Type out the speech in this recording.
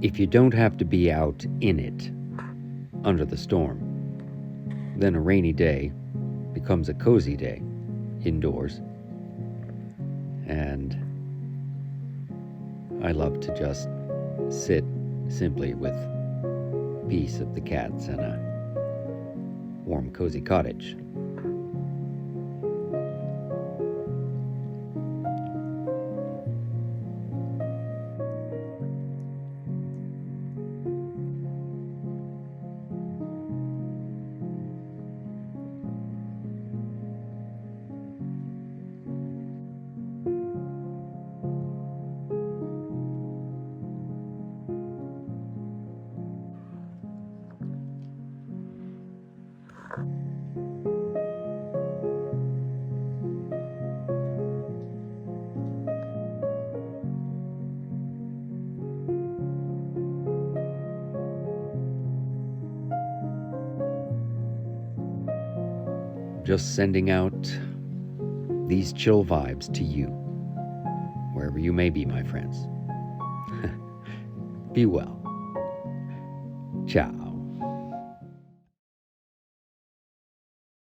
If you don't have to be out in it, under the storm, then a rainy day becomes a cozy day indoors. And I love to just sit simply with peace of the cats and a warm, cozy cottage. Just sending out these chill vibes to you, wherever you may be, my friends. Be well. Ciao.